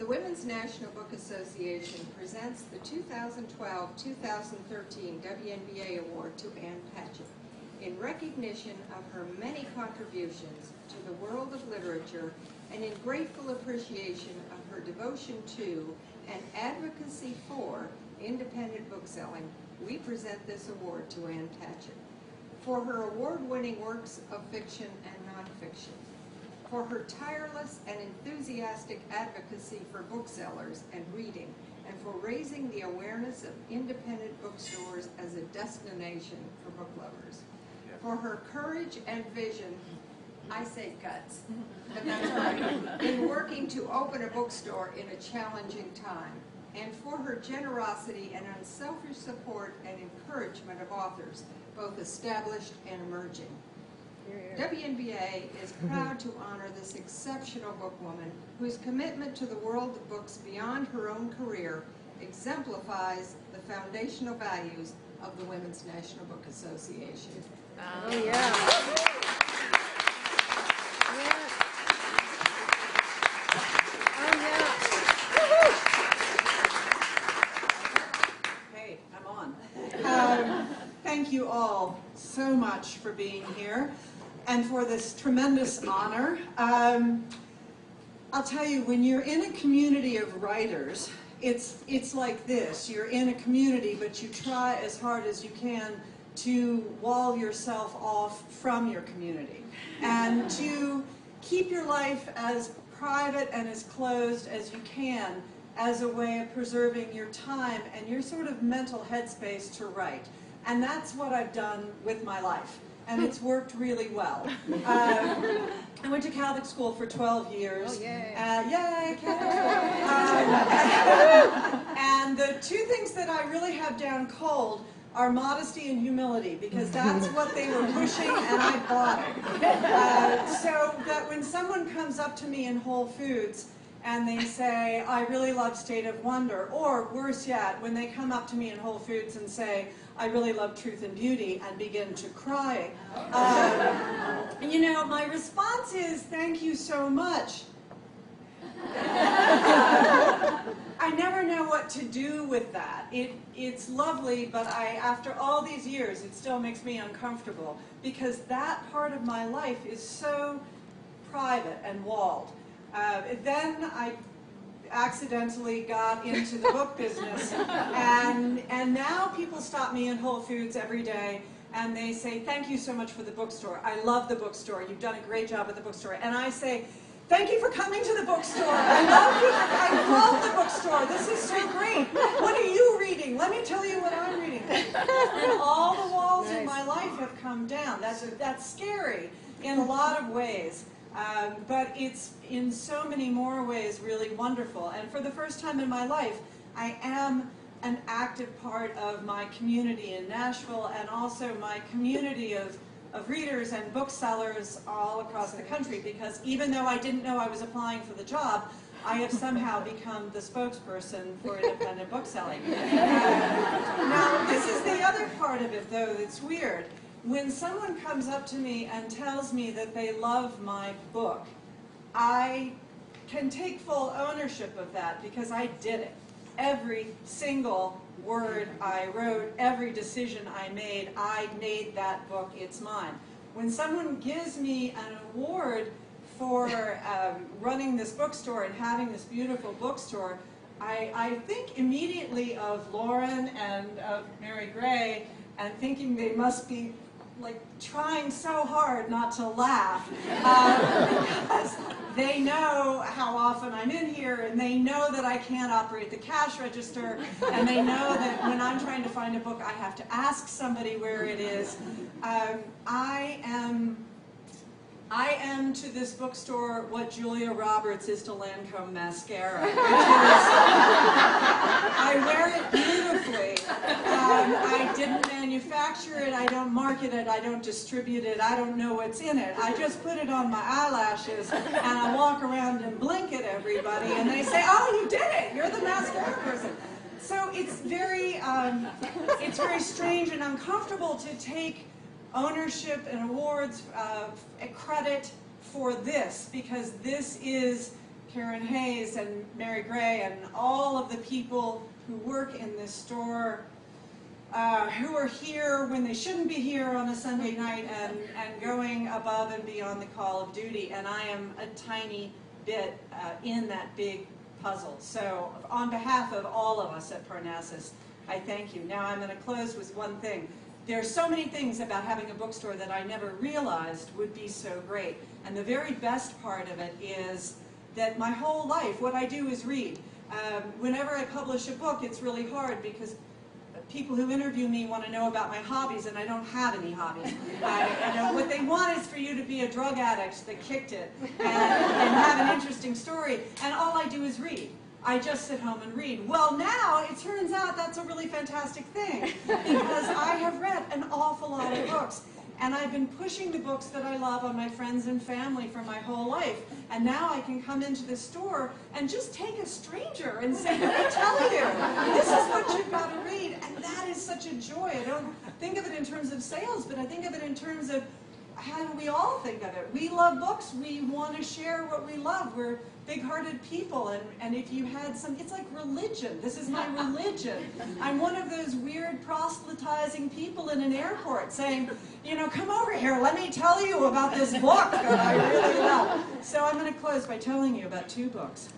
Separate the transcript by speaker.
Speaker 1: Women's National Book Association presents the 2012-2013 WNBA Award to Ann Patchett in recognition of her many contributions to the world of literature and in grateful appreciation of her devotion to and advocacy for independent bookselling. We present this award to Ann Patchett for her award-winning works of fiction and nonfiction, for her tireless and enthusiastic advocacy for booksellers and reading, and for raising the awareness of independent bookstores as a destination for book lovers, for her courage and vision, I say guts, but that's right, in working to open a bookstore in a challenging time, and for her generosity and unselfish support and encouragement of authors, both established and emerging. WNBA is proud to honor this exceptional bookwoman whose commitment to the world of books beyond her own career exemplifies the foundational values of the Women's National Book Association.
Speaker 2: Oh, yeah.
Speaker 3: Hey, I'm on. Thank you all so much for being here and for this tremendous honor. I'll tell you, when you're in a community of writers, it's like this. You're in a community, but you try as hard as you can to wall yourself off from your community and to keep your life as private and as closed as you can as a way of preserving your time and your sort of mental headspace to write. And that's what I've done with my life. And it's worked really well. I went to Catholic school for 12 years.
Speaker 2: Oh, yay.
Speaker 3: Yay, Catholic school. And the two things that I really have down cold are modesty and humility, because that's what they were pushing and I bought it. So that when someone comes up to me in Whole Foods and they say, I really love State of Wonder, or worse yet, when they come up to me in Whole Foods and say, I really love Truth and Beauty, and begin to cry. You know, my response is, thank you so much. I never know what to do with that. It's lovely, but after all these years, it still makes me uncomfortable, because that part of my life is so private and walled. Then I accidentally got into the book business, and now people stop me in Whole Foods every day and they say, thank you so much for the bookstore. I love the bookstore. You've done a great job at the bookstore. And I say, thank you for coming to the bookstore. I love the bookstore. This is so great. What are you reading? Let me tell you what I'm reading. And all the walls in my life have come down. That's scary in a lot of ways. But it's in so many more ways really wonderful. And for the first time in my life, I am an active part of my community in Nashville, and also my community of readers and booksellers all across the country, because even though I didn't know I was applying for the job, I have somehow become the spokesperson for independent bookselling. Now, this is the other part of it, though, that's weird. When someone comes up to me and tells me that they love my book, I can take full ownership of that, because I did it. Every single word I wrote, every decision I made that book its mine. When someone gives me an award for running this bookstore and having this beautiful bookstore, I think immediately of Lauren and of Mary Gray, and thinking they must be like trying so hard not to laugh, because they know how often I'm in here, and they know that I can't operate the cash register, and they know that when I'm trying to find a book, I have to ask somebody where it is. I am to this bookstore what Julia Roberts is to Lancome mascara, which is, I wear it beautifully. I didn't manufacture it, I don't market it, I don't distribute it, I don't know what's in it. I just put it on my eyelashes, and I walk around and blink at everybody, and they say, oh, you did it, you're the mascara person. So it's very strange and uncomfortable to take ownership and awards, credit for this, because this is Karen Hayes and Mary Gray and all of the people who work in this store, who are here when they shouldn't be here on a Sunday night and going above and beyond the call of duty. And I am a tiny bit in that big puzzle. So on behalf of all of us at Parnassus, I thank you. Now I'm going to close with one thing. There are so many things about having a bookstore that I never realized would be so great. And the very best part of it is that my whole life, what I do is read. Whenever I publish a book, it's really hard because people who interview me want to know about my hobbies, and I don't have any hobbies. What they want is for you to be a drug addict that kicked it and have an interesting story, and all I do is read. I just sit home and read. Well, now it turns out that's a really fantastic thing because I have read an awful lot of books. And I've been pushing the books that I love on my friends and family for my whole life. And now I can come into the store and just take a stranger and say, let me tell you, this is what you've got to read. And that is such a joy. I don't think of it in terms of sales, but I think of it in terms of how do we all think of it. We love books. We want to share what we love. We're big-hearted people. And if you had some, it's like religion. This is my religion. I'm one of those weird proselytizing people in an airport saying, you know, come over here. Let me tell you about this book that I really love. So I'm going to close by telling you about two books.